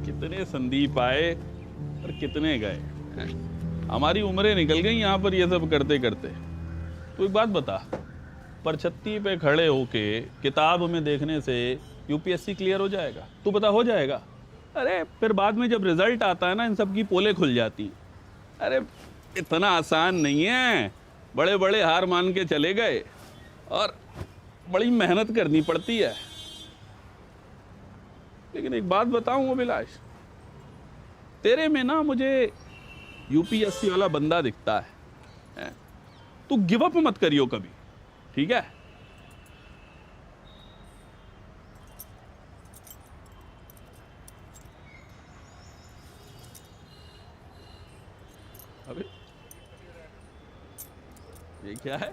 कितने संदीप आए और कितने गए। हमारी उम्रें निकल गई यहाँ पर ये सब करते करते। तो एक बात बता, परछत्ती पे खड़े होके किताब में देखने से यूपीएससी क्लियर हो जाएगा? तू बता, हो जाएगा? अरे फिर बाद में जब रिजल्ट आता है ना, इन सब की पोलें खुल जाती। अरे इतना आसान नहीं है। बड़े बड़े हार मान के चले गए और बड़ी मेहनत करनी पड़ती है। लेकिन एक बात बताऊं अभिलाष, तेरे में ना मुझे यूपीएससी वाला बंदा दिखता है। तू गिव अप मत करियो कभी, ठीक है? अबे ये क्या है?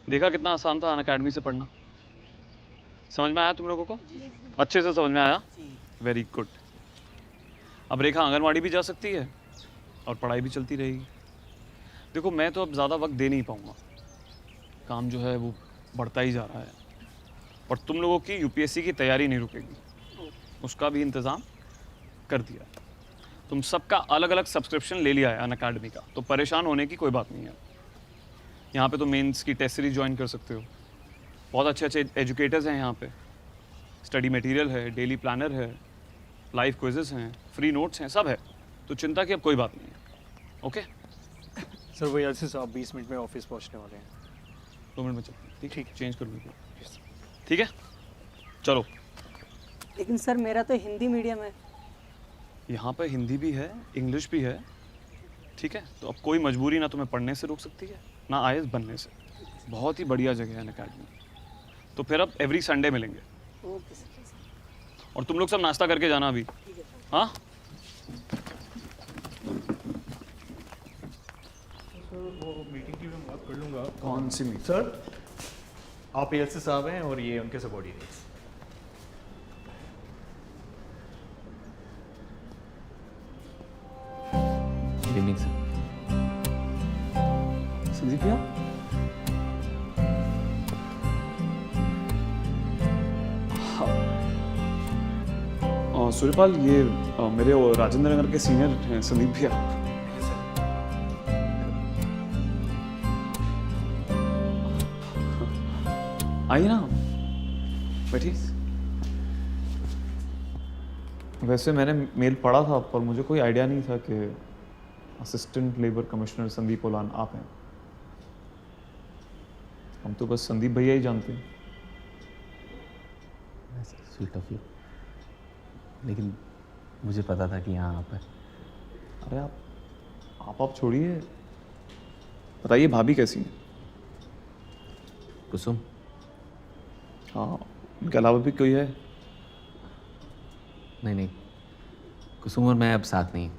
देखा कितना आसान था अनअकैडमी से पढ़ना? समझ में आया तुम लोगों को? अच्छे से समझ में आया? Very good. अब रेखा आंगनवाड़ी भी जा सकती है और पढ़ाई भी चलती रहेगी। देखो मैं तो अब ज़्यादा वक्त दे नहीं पाऊँगा, काम जो है वो बढ़ता ही जा रहा है। और तुम लोगों की यूपीएससी की तैयारी नहीं रुकेगी, उसका भी इंतज़ाम कर दिया। तुम सबका अलग अलग सब्सक्रिप्शन ले लिया है अनअकैडमी का, तो परेशान होने की कोई बात नहीं है। यहाँ पे तो मेंस की टेस्ट सीरीज ज्वाइन कर सकते हो। बहुत अच्छे अच्छे एजुकेटर्स हैं यहाँ पे, स्टडी मटेरियल है, डेली प्लानर है, लाइव क्विजेस हैं, फ्री नोट्स हैं, सब है। तो चिंता की अब कोई बात नहीं है। ओके सर वही ऐसे साहब 20 मिनट में ऑफिस पहुंचने वाले हैं। 2 मिनट में चलते हैं। ठीक चेंज कर लीजिए। ठीक है चलो। लेकिन सर मेरा तो हिंदी मीडियम है। यहाँ पे हिंदी भी है, इंग्लिश भी है, ठीक है? तो अब कोई मजबूरी ना तुम्हें पढ़ने से रोक सकती है ना आईएएस बनने से। बहुत ही बढ़िया जगह है अनअकैडमी। तो फिर अब एवरी संडे मिलेंगे। Okay sir. और तुम लोग सब नाश्ता करके जाना अभी, हाँ? वो मीटिंग की मैं बात कर लूँगा। कौन सी मीटिंग? सर, आप एलसी साहब हैं और ये उनके subordinates. Good evening sir. Sandeep भैया, सूर्यपाल, ये मेरे वो राजेंद्र नगर के सीनियर हैं संदीप भैया। आइए ना, बैठिए। वैसे मैंने मेल पढ़ा था पर मुझे कोई आइडिया नहीं था कि असिस्टेंट लेबर कमिश्नर संदीप ओलान आप हैं। हम तो बस संदीप भैया ही जानते हैं। स्वीट ऑफ यू, लेकिन मुझे पता था कि यहाँ आप हैं। अरे आप छोड़िए, बताइए भाभी कैसी है? कुसुम, हाँ, उनके अलावा भी कोई है? नहीं, कुसुम और मैं अब साथ नहीं।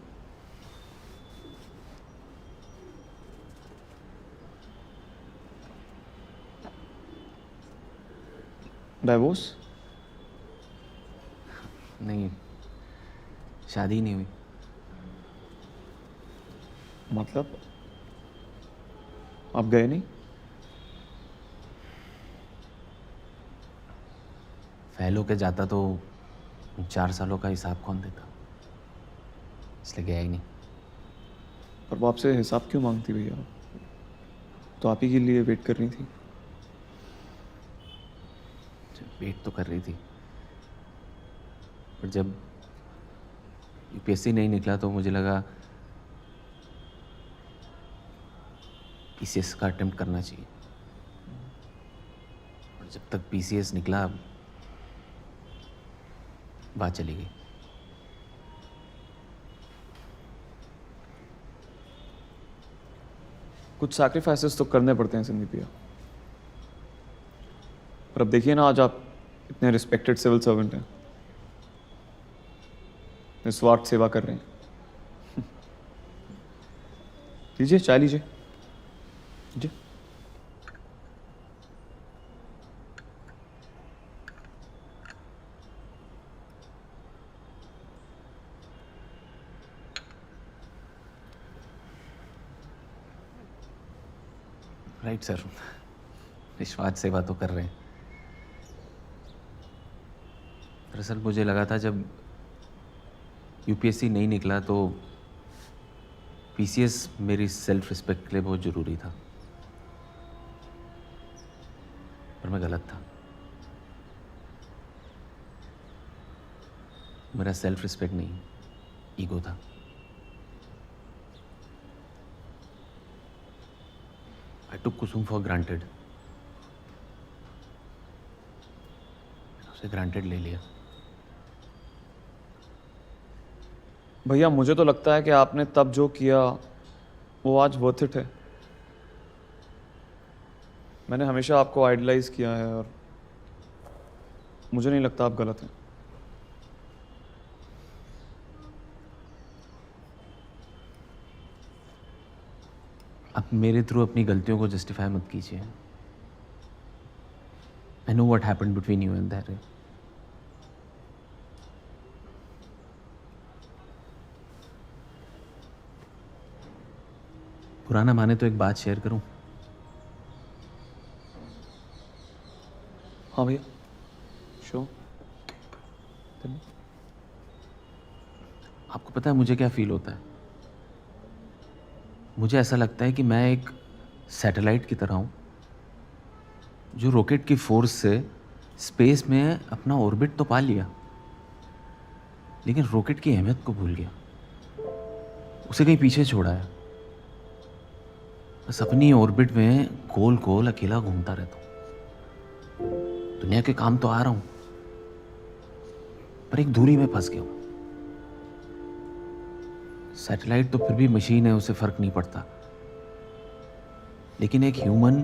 डाइवोर्स? नहीं, शादी नहीं हुई। मतलब आप गए नहीं? फेल होके जाता तो 4 सालों का हिसाब कौन देता, इसलिए गया ही नहीं। पर वो आपसे हिसाब क्यों मांगती भैया? तो आप ही के लिए वेट कर रही थी। वेट तो कर रही थी, पर जब यूपीएससी नहीं निकला तो मुझे लगा पीसीएस का अटेम्प्ट करना चाहिए। और जब तक पीसीएस निकला बात चली गई। कुछ सैक्रिफाइसेस तो करने पड़ते हैं संदीप भैया। पर अब देखिए ना, आज आप इतने रिस्पेक्टेड सिविल सर्वेंट हैं, निस्वार्थ सेवा कर रहे हैं। लीजिए चाय लीजिए। जी। राइट सर, निस्वार्थ सेवा तो कर रहे हैं। दरअसल मुझे लगा था जब यूपीएससी नहीं निकला तो पीसीएस मेरी सेल्फ रिस्पेक्ट के लिए बहुत ज़रूरी था, पर मैं गलत था। मेरा सेल्फ रिस्पेक्ट नहीं, ईगो था। I took Kusum for granted। उसे ग्रांटेड ले लिया। भैया मुझे तो लगता है कि आपने तब जो किया वो आज वर्थ इट है। मैंने हमेशा आपको आइडलाइज किया है और मुझे नहीं लगता आप गलत हैं। आप मेरे थ्रू अपनी गलतियों को जस्टिफाई मत कीजिए। I know what happened between you and that. पुराना माने तो एक बात शेयर करूं। हाँ भैया, श्योर। आपको पता है मुझे क्या फील होता है? मुझे ऐसा लगता है कि मैं एक सैटेलाइट की तरह हूं जो रॉकेट की फोर्स से स्पेस में अपना ऑर्बिट तो पा लिया, लेकिन रॉकेट की अहमियत को भूल गया, उसे कहीं पीछे छोड़ा है। बस अपनी ऑर्बिट में गोल गोल अकेला घूमता रहता हूं। दुनिया के काम तो आ रहा हूं, पर एक दूरी में फंस गया हूं। सैटेलाइट तो फिर भी मशीन है, उसे फर्क नहीं पड़ता, लेकिन एक ह्यूमन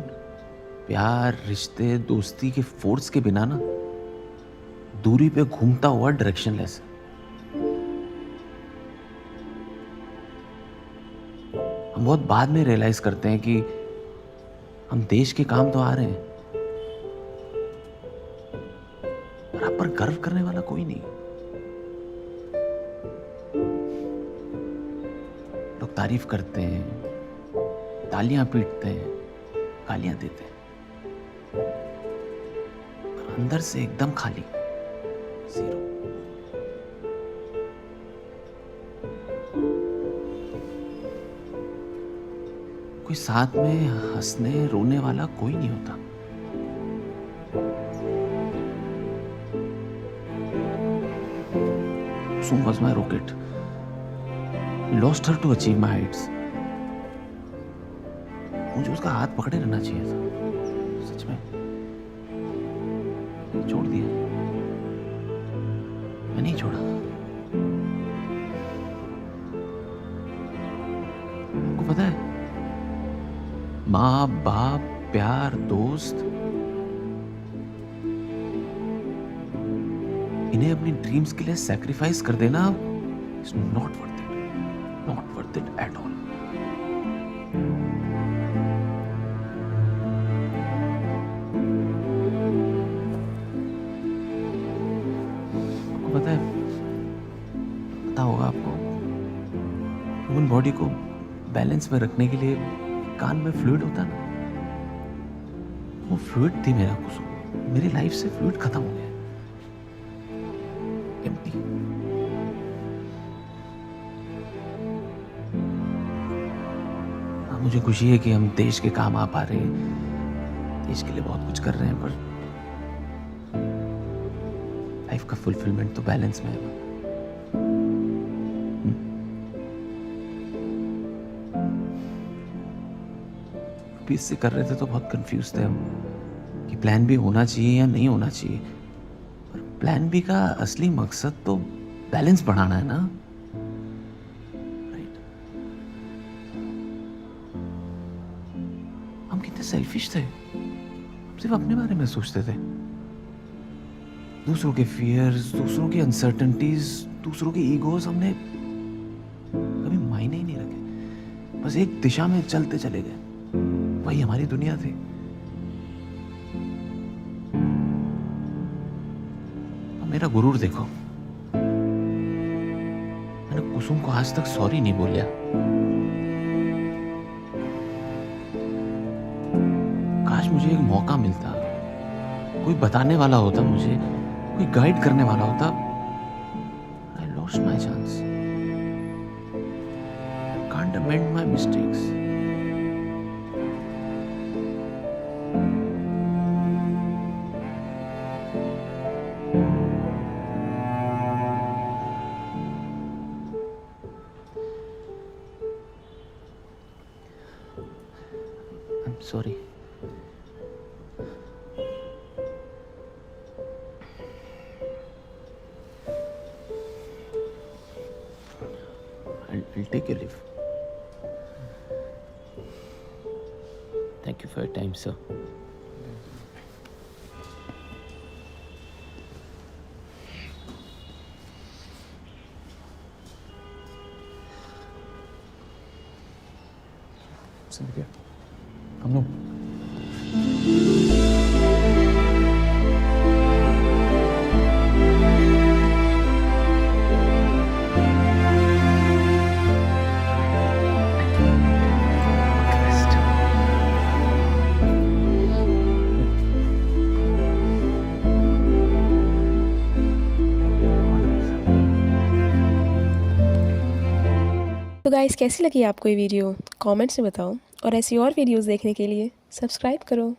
प्यार, रिश्ते, दोस्ती के फोर्स के बिना ना दूरी पे घूमता हुआ डायरेक्शनलेस है। हम बहुत बाद में रियलाइज करते हैं कि हम देश के काम तो आ रहे हैं, पर आप पर गर्व करने वाला कोई नहीं। लोग तारीफ करते हैं, तालियां पीटते हैं, गालियां देते हैं, पर अंदर से एकदम खाली, जीरो। कोई साथ में हंसने रोने वाला कोई नहीं होता। Kusum was my rocket. Lost her to achieve my heights. मुझे उसका हाथ पकड़े रहना चाहिए था, सच में। छोड़ दिया, मैं नहीं छोड़ा। आपको पता है, माँ बाप, प्यार, दोस्त, इन्हें अपनी ड्रीम्स के लिए सैक्रिफाइस कर देना is not worth it at all. आपको पता होगा आपको, ह्यूमन बॉडी को बैलेंस में रखने के लिए कान में फ्लूइड होता ना, वो फ्लूइड थी मेरा कुसुम। मेरी लाइफ से फ्लूइड खत्म हो गया, एम्प्टी। मुझे खुशी है कि हम देश के काम आ पा रहे हैं, देश के लिए बहुत कुछ कर रहे हैं, पर लाइफ का फुलफिलमेंट तो बैलेंस में है। अभी इससे कर रहे थे तो बहुत कंफ्यूज थे हम कि प्लान बी होना चाहिए या नहीं होना चाहिए, पर प्लान बी का असली मकसद तो बैलेंस बढ़ाना है ना, राइट? हम कितने सेल्फिश थे, हम सिर्फ अपने बारे में सोचते थे। दूसरों के फियर्स, दूसरों की अनसर्टेनिटीज, दूसरों के ईगोज हमने कभी मायने ही नहीं रखे। बस एक दिशा में चलते चले गए, वही हमारी दुनिया थी। अब मेरा गुरूर देखो, मैंने कुसुम को आज तक सॉरी नहीं बोलिया। काश मुझे एक मौका मिलता, कोई बताने वाला होता मुझे, कोई गाइड करने वाला होता। I lost my chance. Can't amend my mistakes. I'm sorry. I'll take your leave. Thank you for your time, sir. हम लोग तो गाइस, कैसी लगी आपको ये वीडियो? कमेंट्स में बताओ, और ऐसी और वीडियोस देखने के लिए सब्सक्राइब करो।